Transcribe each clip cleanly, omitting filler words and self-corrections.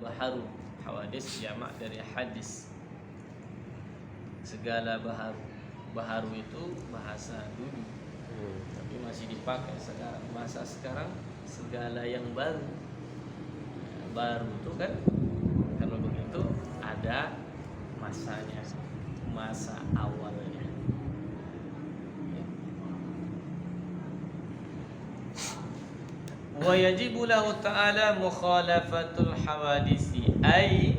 baharu. Hawadis jamak dari hadis. Segala baharu. Baharu itu bahasa dulu, tapi masih dipakai sekarang. Masa sekarang segala yang baru. Baru itu kan kalau begitu ada masanya, masa awalnya. Wa yajibu lahu ta'ala mukhalafatul hawadisi ay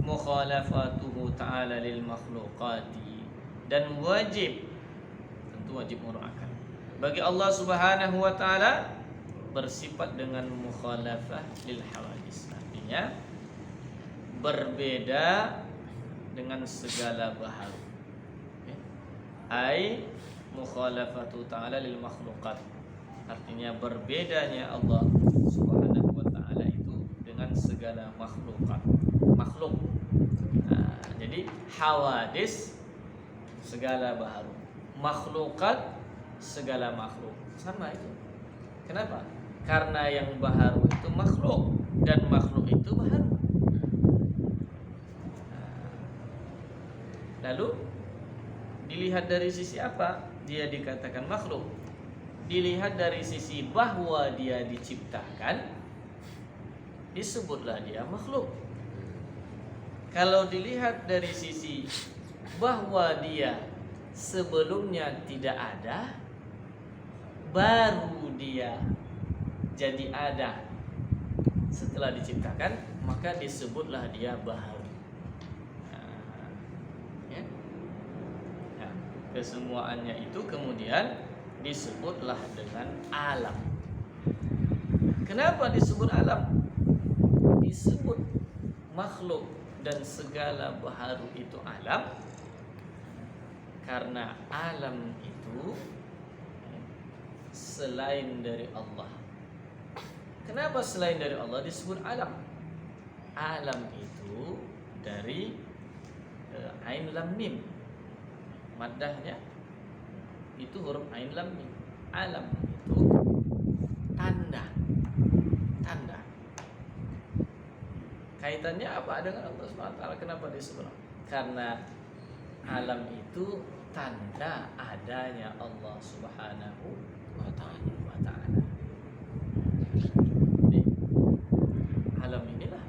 mukhalafatuhu ta'ala lil makhluqati, dan wajib, tentu wajib murakab bagi Allah Subhanahu wa taala bersifat dengan mukhalafah lil hawadis, artinya berbeda dengan segala baharu. Ai mukhalafatu ta'ala lil makhluqat, artinya berbedanya Allah Subhanahu wa taala itu dengan segala makhluk. Jadi hawadis segala baharu, makhlukat segala makhluk, sama itu. Kenapa? Karena yang baharu itu makhluk dan makhluk itu baharu. Lalu dilihat dari sisi apa dia dikatakan makhluk? Dilihat dari sisi bahwa dia diciptakan, disebutlah dia makhluk. Kalau dilihat dari sisi bahwa dia sebelumnya tidak ada, baru dia jadi ada setelah diciptakan, maka disebutlah dia baharu. Kesemuaannya itu kemudian disebutlah dengan alam. Kenapa disebut alam? Disebut makhluk dan segala baharu itu alam karena alam itu selain dari Allah. Kenapa selain dari Allah disebut alam? Alam itu dari ain lam mim, maddahnya itu huruf ain lam mim. Alam itu tanda. Kaitannya apa dengan Allah SWT? Kenapa disebut? Karena alam itu tanda adanya Allah Subhanahu wa ta'ala. Alam inilah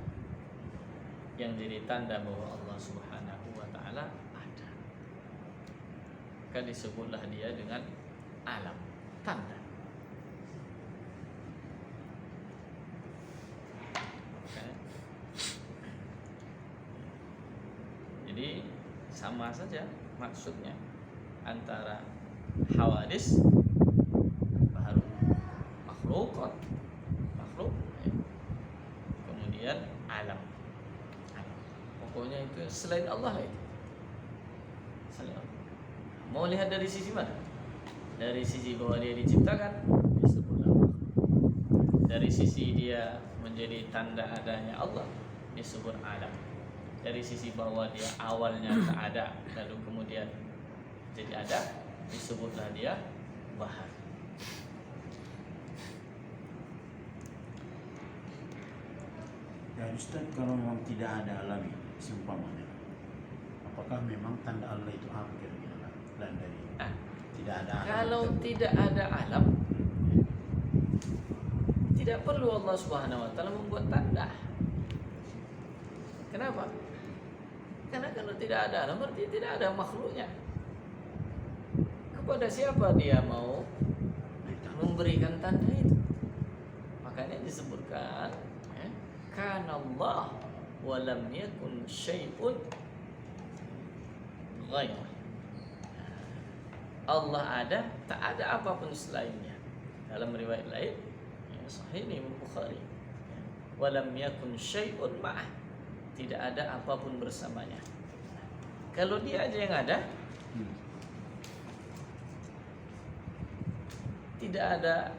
yang jadi tanda bahwa Allah Subhanahu wa ta'ala ada. Maka disebutlah dia dengan alam, tanda. Jadi sama saja maksudnya antara hawadis baharu, makhluk, kemudian alam. Pokoknya itu selain Allah itu. Selain Allah. Mau lihat dari sisi mana? Dari sisi bahwa dia diciptakan, disebut Allah. Dari sisi dia menjadi tanda adanya Allah, disebut alam. Dari sisi bahwa dia awalnya tak ada lalu kemudian jadi ada, disebutlah dia bahar. Ya Ustaz, kalau memang tidak ada alam ini seumpamanya, apakah memang tanda Allah itu apa kira-kira? Dan dari tidak ada alam. Kalau tidak ada alam, tidak perlu Allah Subhanahu wa taala membuat tanda. Kenapa? Karena kalau tidak ada alam berarti tidak ada makhluknya. Kepada siapa dia mau memberikan tanda itu? Makanya disebutkan kana Allah wa lam yakun syai'un ghairah. Allah ada, tak ada apapun selainnya. Dalam riwayat lain, Sahih Imam Bukhari, wa lam yakun syai'un ma'ah, tidak ada apapun bersamanya. Kalau dia aja yang ada, tidak ada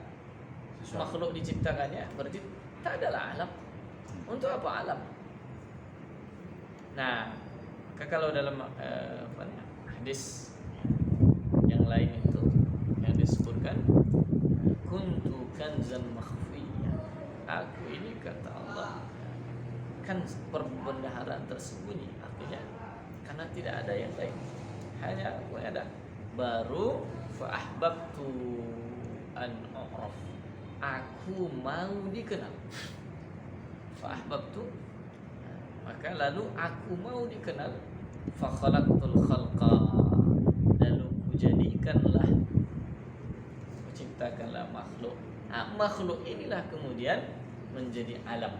makhluk diciptakannya, berarti tak adalah alam. Untuk apa alam? Nah, kalau dalam hadis yang lain itu yang disebutkan, kuntu kanzan makhfiyya, aku ini kata Allah kan perbendaharaan tersembunyi, artinya karena tidak ada yang lain, hanya aku ada. Baru fa ahbabtu an u'raf, aku mau dikenal. Fa ahbabtu, maka lalu aku mau dikenal. Fa khalaqtul khalqa, lalu kujadikanlah, kuciptakanlah makhluk. Makhluk inilah kemudian menjadi alam,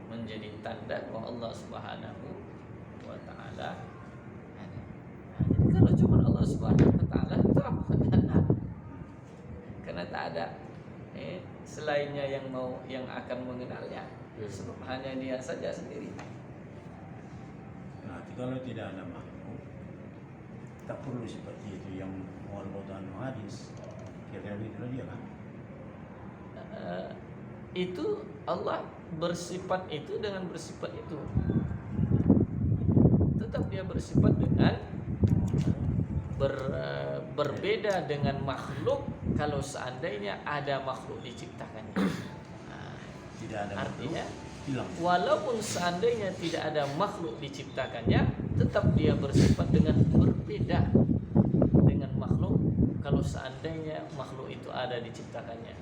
menjadi tanda bahwa Allah Subhanahu wa taala ada. Jadi kalau cuma Allah Subhanahu wa taala itu apa? Karena tak ada selainnya yang akan mengenalnya. Sebab hanya Dia saja sendiri. Nah, kalau tidak ada makhluk, tak perlu seperti itu yang wal-Quran hadis. Kira-kira itu dia kan? Itu Allah bersifat itu dengan bersifat itu. Tetap Dia bersifat dengan berbeda dengan makhluk kalau seandainya ada makhluk diciptakannya. Tidak ada Artinya hilang. walaupun seandainya tidak ada makhluk diciptakannya, tetap Dia bersifat dengan berbeda dengan makhluk kalau seandainya makhluk itu ada diciptakannya.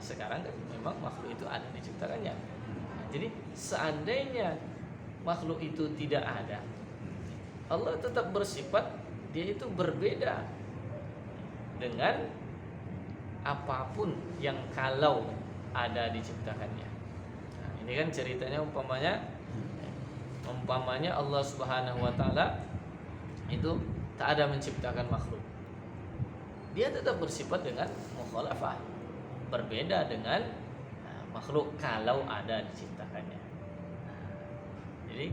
Sekarang kan memang makhluk itu ada diciptakannya. Jadi seandainya makhluk itu tidak ada, Allah tetap bersifat Dia itu berbeda dengan apapun yang kalau ada diciptakannya. Nah, ini kan ceritanya umpamanya Allah Subhanahu wa taala itu tak ada menciptakan makhluk. Dia tetap bersifat dengan mukhalafah, berbeda dengan makhluk kalau ada diciptakannya. Jadi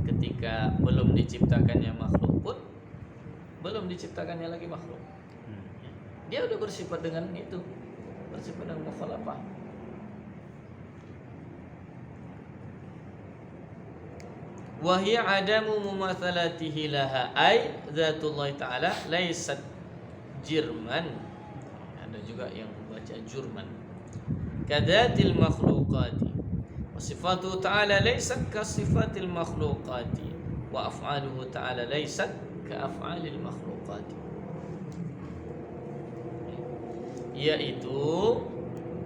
ketika belum diciptakannya makhluk pun belum diciptakannya lagi makhluk, Dia udah bersifat dengan itu, bersifat dengan mukhalafah. Wa hiya adamu mumatsalatihi laha ay dzatullah ta'ala laysat jirman. Ada juga yang membaca jurman. Kadzatil makhluqati. Wa sifatuhu ta'ala laysat ka sifatil makhluqati wa af'aluhu ta'ala laysat ka af'alil makhluqati. Yaitu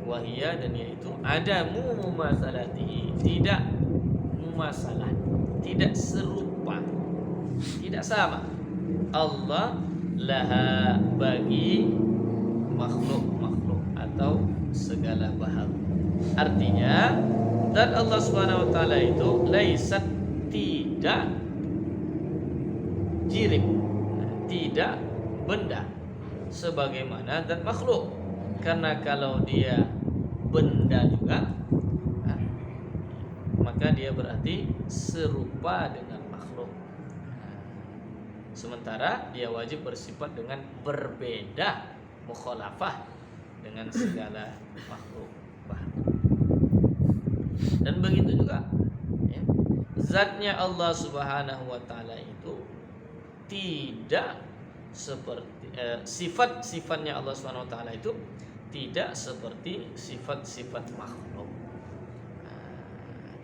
wahia, dan yaitu adamu mumatsalatihi, tidak mumasalah, tidak serupa, tidak sama Allah laha bagi makhluk-makhluk atau segala baharu. Artinya dan Allah Subhanahu wa taala itu laisat, tidak jirib, tidak benda sebagaimana dan makhluk. Karena kalau dia benda juga, maka dia berarti serupa dengan makhluk. Sementara dia wajib bersifat dengan berbeda, mukhalafah dengan segala makhluk. Dan begitu juga ya, zatnya Allah Subhanahu wa taala itu tidak seperti sifat-sifatnya Allah Subhanahu wa taala itu tidak seperti sifat-sifat makhluk.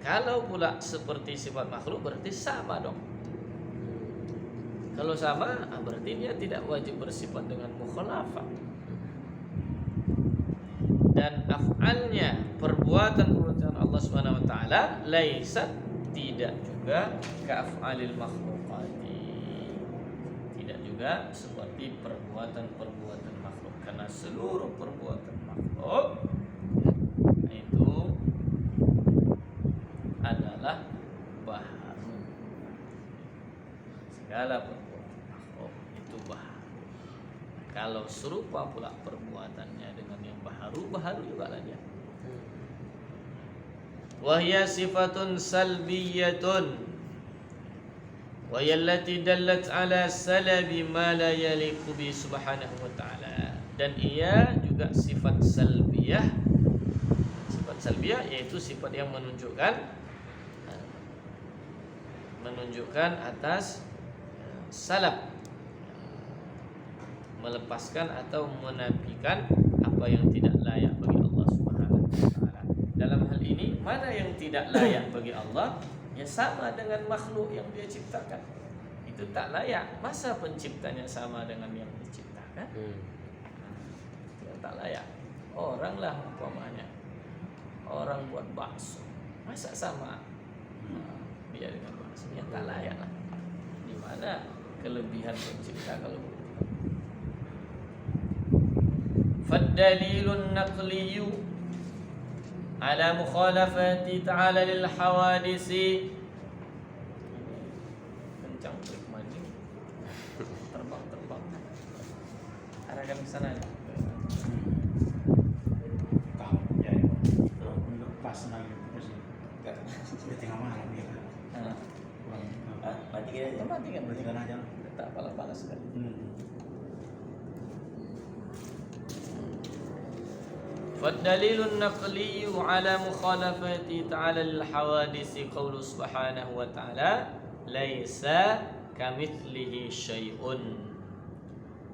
Kalau pula seperti sifat makhluk berarti sama dong. Kalau sama berarti dia tidak wajib bersifat dengan mukhalafah. Dan af'alnya, perbuatan Allah Subhanahu wa taala laisat, tidak juga ka af'alil makhluqati. Tidak juga seperti perbuatan-perbuatan makhluk, karena seluruh perbuatan makhluk itu adalah baharu. Segala perbuatan makhluk itu baharu. Kalau serupa pula perbuatannya dengan yang baharu, baharu juga lah dia. Wahya sifatun salbiyatun, wa yallati dallat ala salabi ma la yaliqu bi subhanahu wa ta'ala. Dan ia juga sifat salbiyah. Sifat salbiyah yaitu sifat yang menunjukkan atas salab, melepaskan atau menafikan apa yang tidak layak bagi Allah Subhanahu wa taala. Dalam hal ini ini mana yang tidak layak bagi Allah, ya sama dengan makhluk yang Dia ciptakan. Itu tak layak. Masa penciptanya sama dengan yang diciptakan? Yang tak layak. Orang lah umpamanya, orang buat bakso, masa sama dia dengan bakso? Yang tak layak lah. Di mana kelebihan pencipta kalau begitu? Fad-dalilun naqliyu ala mukhalafati ta'ala lil hawadisi. Kencang trik mandi. Terbang. Arahkan ke sana ya. Kamu jadi lepas lagi terus di tengah malam ya kan. Matikan aja. Matikan aja. Tak panas sekali. فالدليل النقلي على مخالفة تعالى الحوادث قول سبحانه وتعالى ليس كمثله شيء.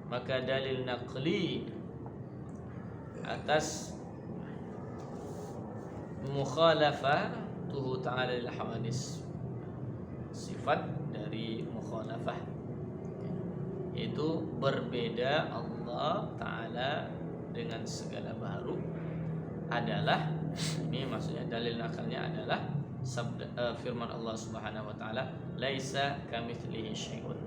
Maka dalil naqli atas mukhalafatuhu ta'ala lil hawadis, sifat dari mukhalafah, yaitu berbeda Allah Ta'ala dengan segala baru, adalah, ini maksudnya dalil nakalnya adalah sabda firman Allah Subhanahu wa taala, laisa kamitslihi syai'un.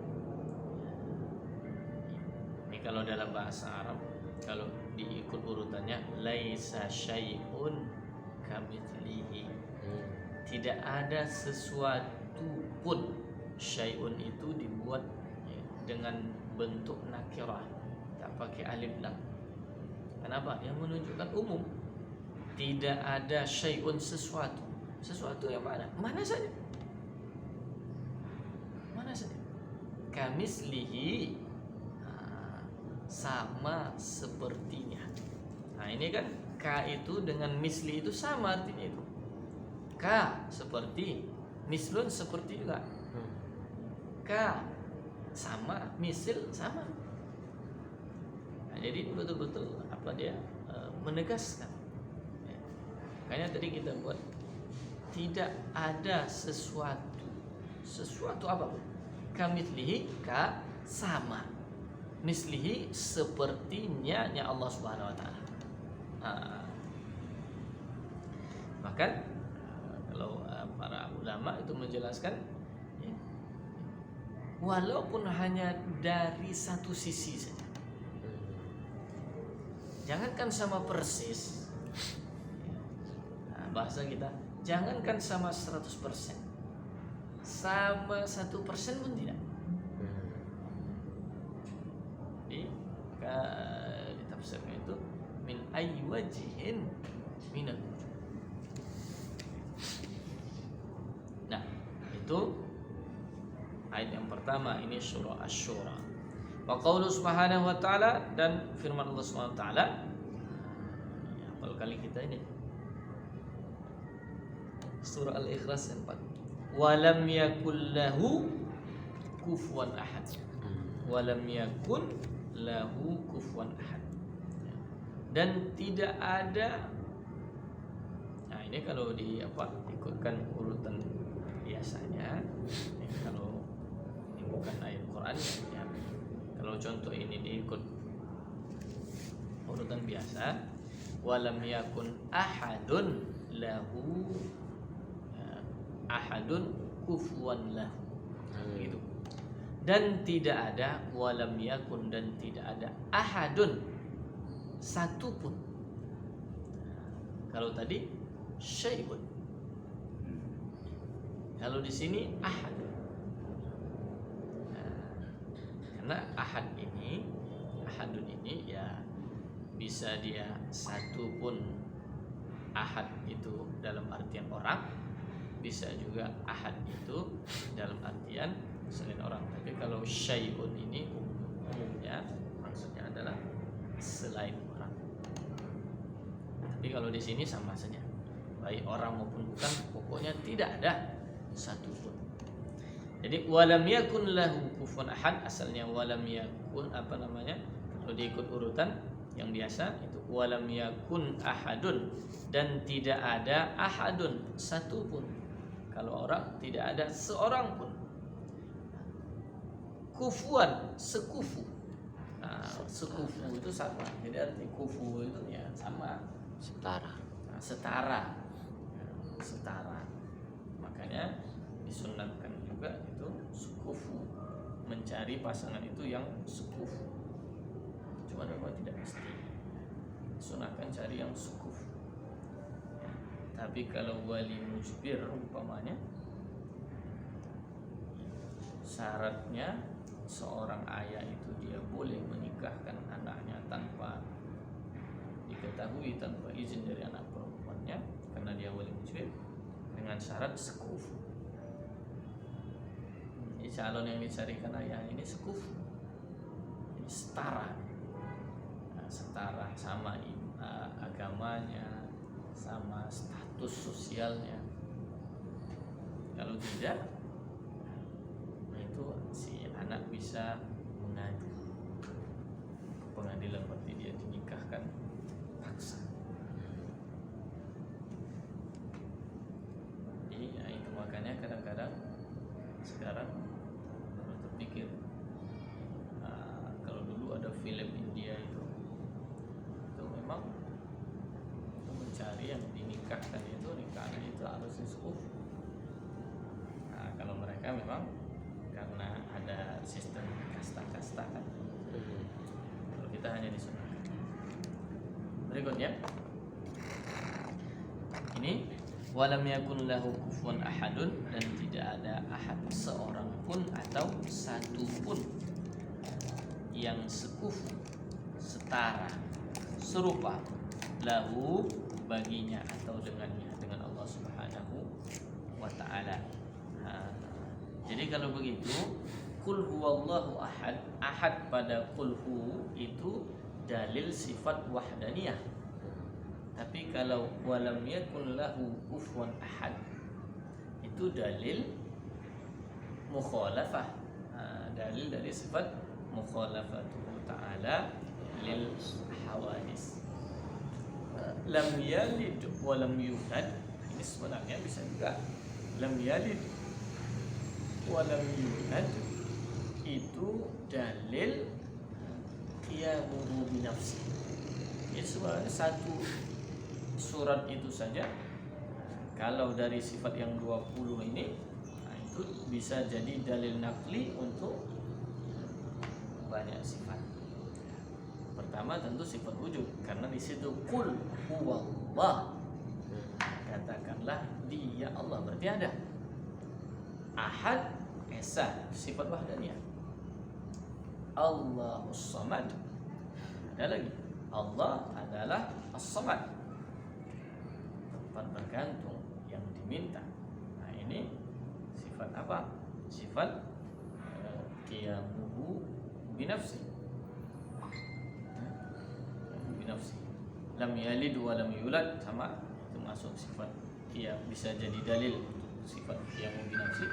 Ini kalau dalam bahasa Arab, kalau diikut urutannya, laisa syai'un kamitslihi. Tidak ada sesuatu pun. Syai'un itu dibuat dengan bentuk nakirah, tak pakai alif lam. Kenapa? Yang menunjukkan umum. Tidak ada syai'un sesuatu. Sesuatu yang mana? Mana saja. Mana saja. Kamislihi, sama sepertinya. Nah ini kan ka itu dengan misli itu sama artinya itu. Ka seperti, mislun seperti juga. Ka sama, misil sama. Nah, jadi betul-betul apa dia menegaskan. Ya. Makanya tadi kita buat tidak ada sesuatu apapun. Kamitslihi, ka sama, mislihi sepertinya nya Allah Subhanahu wa taala. Bahkan kalau para ulama itu menjelaskan, ya, walaupun hanya dari satu sisi saja, jangankan sama persis, bahasa kita, jangankan sama 100%, sama 1% pun tidak. Di tafsirnya itu min ayyi wajhin minal wujuh. Nah, itu ayat yang pertama, ini surah Asy-Syura. Wa qaulu subhanahu wa ta'ala, dan firman Allah Subhanahu wa ta'ala, hafal kali kita ini surah Al-Ikhlas 4. Wa lam yakul lahu kufuwan ahad. Wa lam yakun lahu kufuwan ahad. Dan tidak ada. Nah, ini kalau ikutkan urutan biasanya, kalau ini bukan ayat Quran ya. Kalau contoh ini diikut urutan biasa, walam yakun ahadun lahu ahadun kufuwan lahu, gitu. Dan tidak ada, walam yakun, dan tidak ada ahadun, satu pun. Kalau tadi syai'un, kalau di sini ahad. Karena ahadun ini ya bisa dia satu pun. Ahad itu dalam artian orang, bisa juga ahad itu dalam artian selain orang. Tapi kalau syai'un ini umumnya maksudnya adalah selain orang. Tapi kalau di sini sama saja, baik orang maupun bukan, pokoknya tidak ada satu pun. Jadi walam yakun lahu kufuwan ahad, asalnya walam yakun kalau diikut urutan yang biasa itu walam yakun ahadun, dan tidak ada ahadun, satu pun. Kalau orang tidak ada seorang pun. Kufuan, sekufu. Nah, sekufu itu sama. Jadi arti kufu itu ya sama, Setara. nah, setara. Nah, setara. Makanya disunatkan juga itu sekufu, mencari pasangan itu yang sekufu. Cuma memang tidak mesti. Sunahkan cari yang sukuf. Tapi kalau wali mujbir umpamanya, syaratnya seorang ayah itu dia boleh menikahkan anaknya tanpa diketahui, tanpa izin dari anak perempuannya, karena dia wali mujbir, dengan syarat sukuf. Jadi calon yang dicarikan ayah ini sukuf, ini setara. Setara sama agamanya, sama status sosialnya. Kalau tidak, nah itu si anak bisa mengadu ke pengadilan, berarti dia dinikahkan paksa. Jadi ya itu makanya kadang-kadang sekarang baru terpikir, kalau dulu ada film India itu memang itu mencari yang dinikahkan itu nikahnya itu harus disukuf. Nah, kalau mereka memang karena ada sistem kasta-kasta kan. Kalau kita hanya disunahkan. Berikutnya ini walam yakun lahu kufuwan ahadun, dan tidak ada ahad, seorang pun atau satu pun yang sekufu, setara, serupa, lahu, baginya atau dengannya, dengan Allah Subhanahu wa ta'ala. Jadi kalau begitu, qul huwallahu ahad, ahad pada qul hu itu dalil sifat wahdaniyah. Tapi kalau walam yakun lahu kufuwan ahad itu dalil mukhalafah, dalil dari sifat mukhalafatuhu ta'ala lil hawadis. Lam yalid wa lam yulad, ini sebenarnya bisa juga lam yalid wa lam yulad itu dalil qiyamuhu bi nafsi. Ini sebenarnya satu surat itu saja. Kalau dari sifat yang 20 ini, nah itu bisa jadi dalil nakli untuk banyak sifat. Pertama tentu sifat wujud, karena di situ qul huwallah, katakanlah dia Allah, berarti ada. Ahad, esa, sifat wahdaniyah. Allahus samad, ada lagi, Allah adalah as-samad, tempat bergantung, yang diminta. Nah ini sifat apa? Sifat qiyamuhu binafsi, binafsi. Lam yalid wa lam yulad, sama, itu masuk sifat qiyam, bisa jadi dalil untuk sifat qiyamuhu binafsi.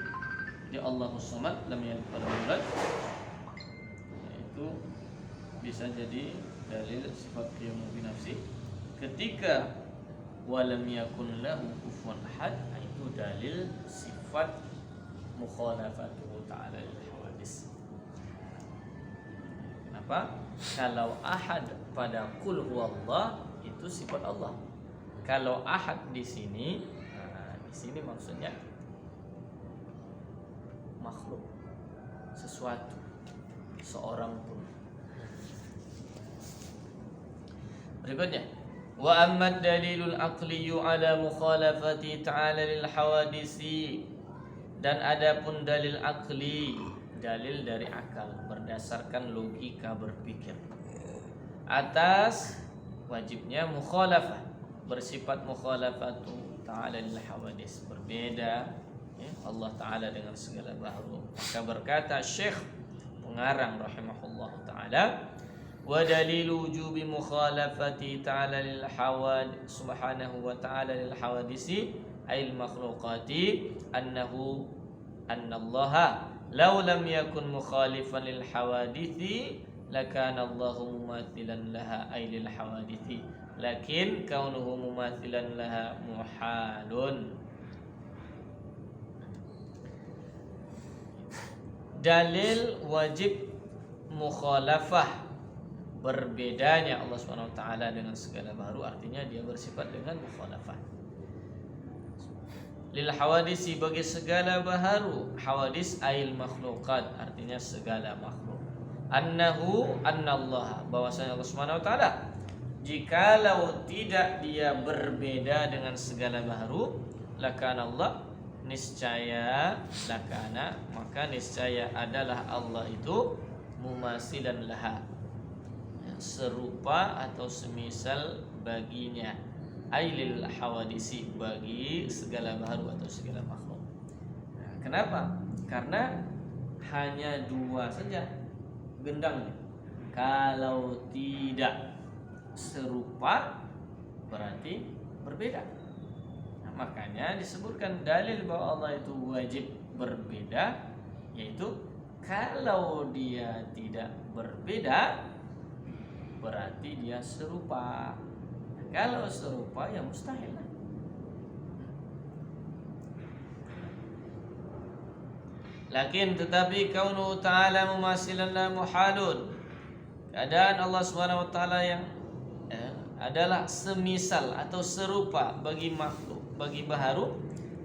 Jadi Allahus samad, lam yalid wa lam yulad, itu bisa jadi dalil sifat qiyamuhu binafsi. Ketika walam yakun lahu kufuwan ahad, itu dalil sifat mukhalafatuhu ta'ala lil hawadis. Kenapa? Kalau ahad pada qul huwallah itu sifat Allah. Kalau ahad di sini, nah, di sini maksudnya makhluk, sesuatu, seorang pun. Berikutnya, wa amma dalilul aqliyu ala mukhalafati ta'ala lil hawadisi, dan adapun dalil akli, dalil dari akal, berdasarkan logika berpikir, atas wajibnya mukhalafah, bersifat mukhalafatu ta'ala lil hawadis, berbeda ya, Allah Ta'ala dengan segala makhluk. Maka berkata Syekh pengarang rahimahullah ta'ala, wa dalilu wujubi mukhalafati ta'ala lil hawad subhanahu wa ta'ala lil hawadisi ayil makhluqati annallaha law lam yakun mukhalifan lil hawadithi lakana Allahu mumathilan laha ay lil hawadithi, lakin kaunuhu mumathilan laha muhalun. Dalil wajib mukhalafah, berbedanya Allah Subhanahu wa taala dengan segala baharu, artinya dia bersifat dengan mukhalafah. Lil hawadisi, bagi segala baharu, hawadis ail makhluqat, artinya segala makhluk. Annahu annallah, bahwasanya Allah Subhanahu wa taala jikalau tidak dia berbeda dengan segala baharu, lakana Allah, niscaya lakana, maka niscaya adalah Allah itu mumasilan laha, serupa atau semisal baginya, ailil hawadisi, bagi segala baharu atau segala makhluk. Nah, kenapa? Karena hanya dua saja gendangnya. Kalau tidak serupa berarti berbeda. Nah, makanya disebutkan dalil bahwa Allah itu wajib berbeda, yaitu kalau dia tidak berbeda berarti dia serupa. Kalau serupa ya mustahil. Lakin tetapi kaunu ta'ala mumasilan la muhalun, keadaan Allah Subhanahu wa taala yang adalah semisal atau serupa bagi makhluk, bagi baharu,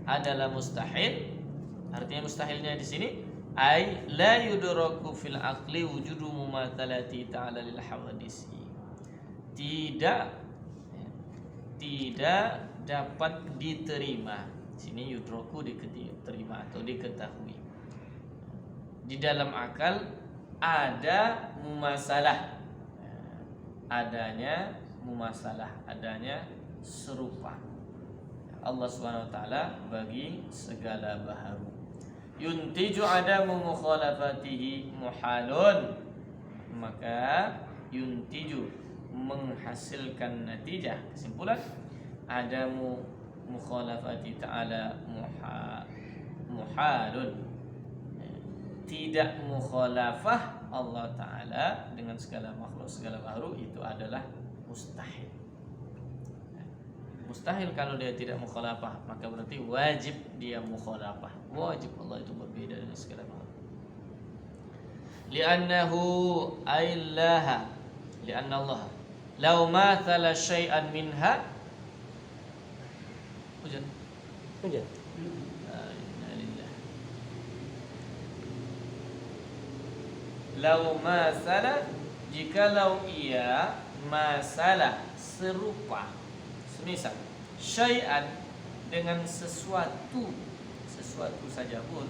adalah mustahil. Artinya mustahilnya di sini ay la yudraku fil aqli wujudu mumathalati ta'ala lil hawadisi, tidak dapat diterima. Sini yudroku diterima atau diketahui. Di dalam akal ada mumasalah, adanya mumasalah, adanya serupa Allah Subhanahu wa taala bagi segala baharu. Yuntiju adamu mukhalafatihi muhalun, maka yuntiju, menghasilkan natijah, kesimpulan, adamu mukhalafati ta'ala muhalun, tidak mukhalafah Allah Ta'ala dengan segala makhluk, segala baharu, itu adalah mustahil. Mustahil kalau dia tidak mukhalafah, maka berarti wajib dia mukhalafah. Wajib Allah itu berbeda dengan segala baharu. Li'annahu aillaha, li'anna Allah law mathala syai'an minha, hujan law mathala, jikalau ia masalah, serupa, semisal, syai'an, dengan sesuatu saja pun,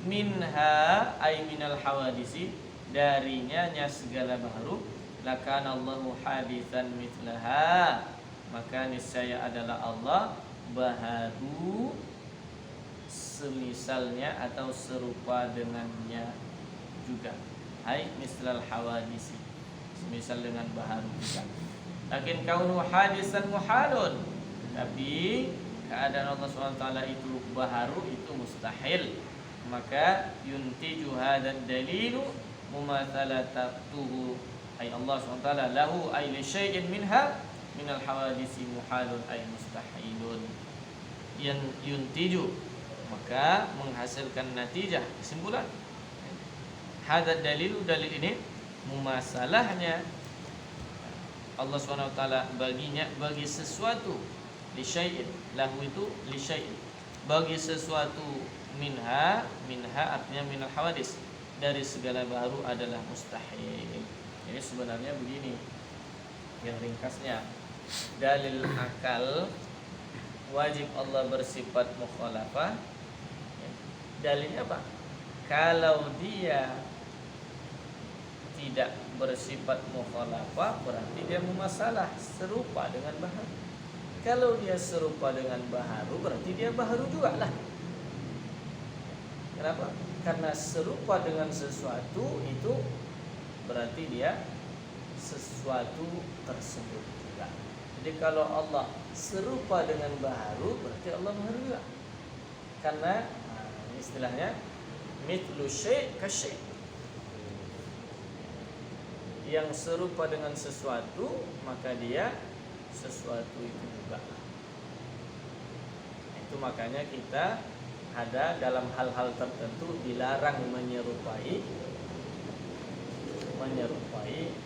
minha ay minal hawadisi, darinya segala baharu, lakana Allahu hadithan mithlaha, maka niscaya adalah Allah baharu semisalnya atau serupa dengannya juga, ay mislal hawadisi, semisal dengan baharu juga. Lakin kaunu hadisan muhalun, tapi keadaan Allah SWT itu baharu, itu mustahil, maka yuntiju hadad dalilu mumathalatatuhu, ay Allah SWT lahu ay li syai'in minha minal hawadisi muhalun ay mustahilun. Yang yuntiju, maka menghasilkan natijah, kesimpulan, hadad dalilu, dalil ini, mumasalahnya Allah SWT baginya, bagi sesuatu, li syai'in, lahu itu li syai'in, bagi sesuatu, minha artinya minal hawadis, dari segala baharu, adalah mustahil. Ini sebenarnya begini yang ringkasnya, dalil akal wajib Allah bersifat mukhalafah. Dalilnya apa? Kalau dia tidak bersifat mukhalafah berarti dia mumasalah, serupa dengan baharu. Kalau dia serupa dengan baharu berarti dia baharu juga lah. Kenapa? Karena serupa dengan sesuatu itu berarti dia sesuatu tersebut juga. Jadi kalau Allah serupa dengan baharu berarti Allah baharu juga. Karena istilahnya mithlu syai' ka syai'. yang serupa dengan sesuatu, maka dia sesuatu itu juga. Itu makanya kita ada dalam hal-hal tertentu dilarang menyerupai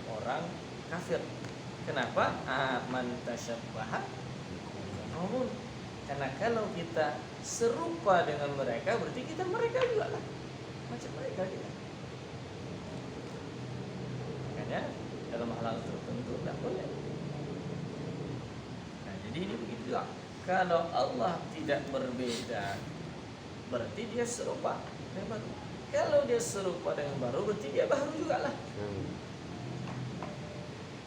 orang kafir. Kenapa? Man tasyabbaha qaumun. Karena kalau kita serupa dengan mereka, berarti kita mereka juga lah, macam mereka kita. Makanya dalam hal-hal tertentu tidak boleh. Nah, jadi ini begitu lah. Kalau Allah tidak berbeda, berarti dia serupa dengan baru. Kalau dia serupa dengan baru, berarti dia baru juga lah.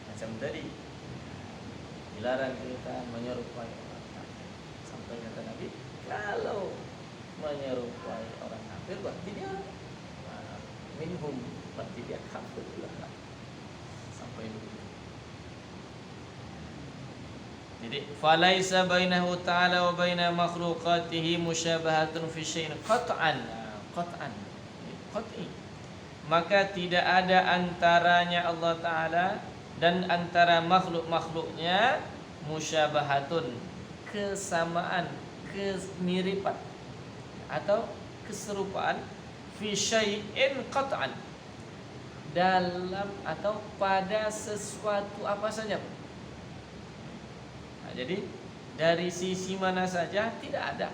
Macam tadi, dilarang kita menyerupai orang kafir. Sampai kata Nabi, kalau menyerupai orang kafir, berarti dia minhum, berarti dia kafir juga lah. Sampai begitu. Jadi, falaisa bainahu ta'ala wa baina makhluqatihi musyabahatun fi syai'in qat'an. Qat'i. Maka tidak ada antaranya Allah Ta'ala dan antara makhluk-makhluknya musyabahatun, kesamaan, kemiripan atau keserupaan fi syai'in qat'an, dalam atau pada sesuatu apa saja. Nah, jadi dari sisi mana saja tidak ada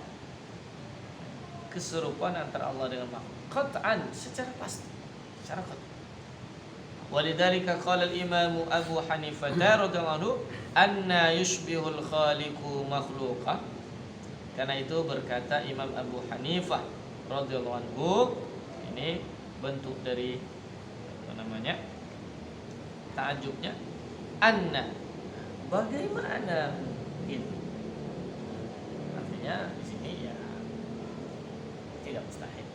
keserupaan antara Allah dengan makhluk. Qat'an, secara pasti, secara qat'an. Walidzalika qala al-Imam Abu Hanifah radhiyallahu anhu, anna yushbihul khaliqu makhluqah. Karena itu berkata Imam Abu Hanifah radhiyallahu anhu, ini bentuk dari ta'ajubnya, anna, bagaimana mungkin. Artinya di sini ya tidak mustahil,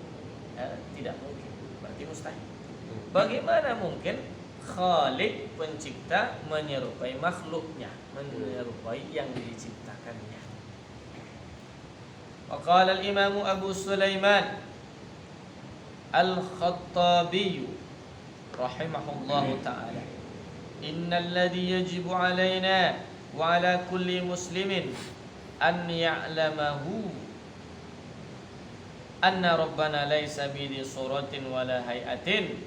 tidak mungkin, berarti mustahil. Bagaimana mungkin Khaliq, pencipta, menyerupai makhluknya, menyerupai yang diciptakannya. Waqala al-Imam Abu Sulaiman Al-Khattabi rahimahullahu ta'ala, innal ladhi yajibu alaina wa ala kulli muslimin an ya'lamahu anna rabbana laysa bidhi suratin wala hay'atin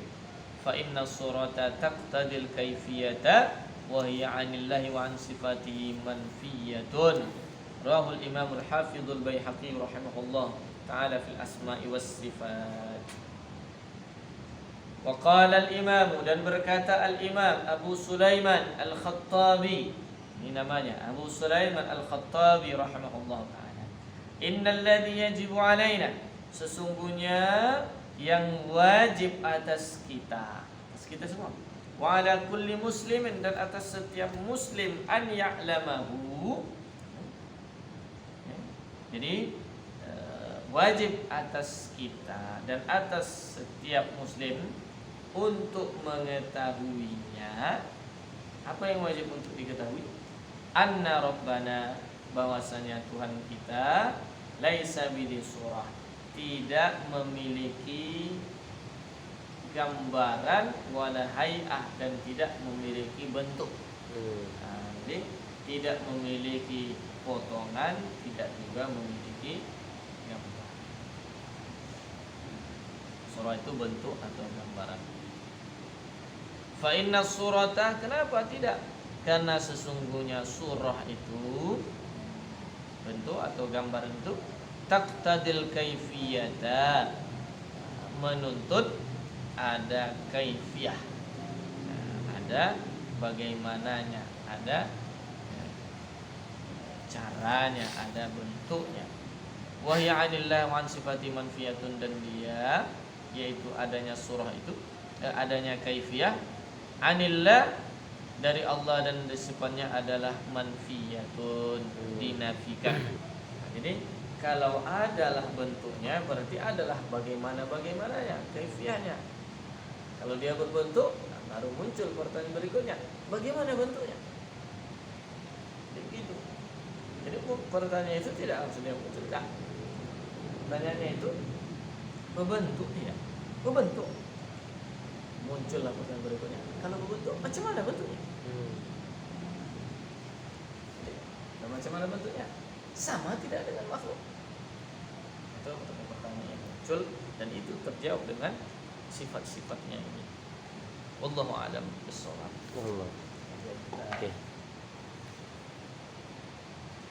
fa inna surata taqtadil kayfiyata wa hiya 'anillahi wa 'an sifatihi manfiyatun. Rahul Imam Al-Hafidh Al-Baihaqi rahimahullah ta'ala fil asma'i was sifat. Wa qala al-Imam, dan berkata al-Imam Abu Sulaiman Al-Khattabi, ini namanya Abu Sulaiman Al-Khattabi rahimahullah ta'ala, innal ladhi yajibu alaina, sesungguhnya yang wajib atas kita semua, wa ala kulli muslimin, dan atas setiap muslim, an ya'lamahu. Jadi wajib atas kita dan atas setiap muslim untuk mengetahuinya. Apa yang wajib untuk diketahui? Anna rabbana, bahwasanya Tuhan kita, laisa bidhi surah, tidak memiliki gambaran, wala hay'ah, dan tidak memiliki bentuk. Jadi tidak memiliki potongan, tidak juga memiliki gambar. Surah itu bentuk atau gambaran. Fa inna surata, kenapa tidak? Karena sesungguhnya surah itu, bentuk atau gambar itu, taqtadil kaifiyata, menuntut ada kaifiyah, ada bagaimananya, ada caranya, ada bentuknya. Wahya 'anillah wa 'an sifati manfiyatun, dan dia, yaitu adanya surah itu, adanya kaifiyah, 'anillah, dari Allah dan dari sifatnya adalah manfiyatun, dinafikan. Jadi kalau adalah bentuknya, berarti adalah bagaimananya, kaifiyahnya. Kalau dia berbentuk, baru muncul pertanyaan berikutnya, bagaimana bentuknya? Begitu. Jadi pertanyaan itu tidak langsung dia munculkan. Pertanyaannya itu berbentuk tidak? Berbentuk. muncullah pertanyaan berikutnya. Kalau berbentuk, macam mana bentuknya? Dan macam mana bentuknya? Sama tidak dengan makhluk? Itu pertanyaan yang muncul dan itu terjawab dengan sifat-sifatnya ini. Wallahu a'lam bishawab. Allah.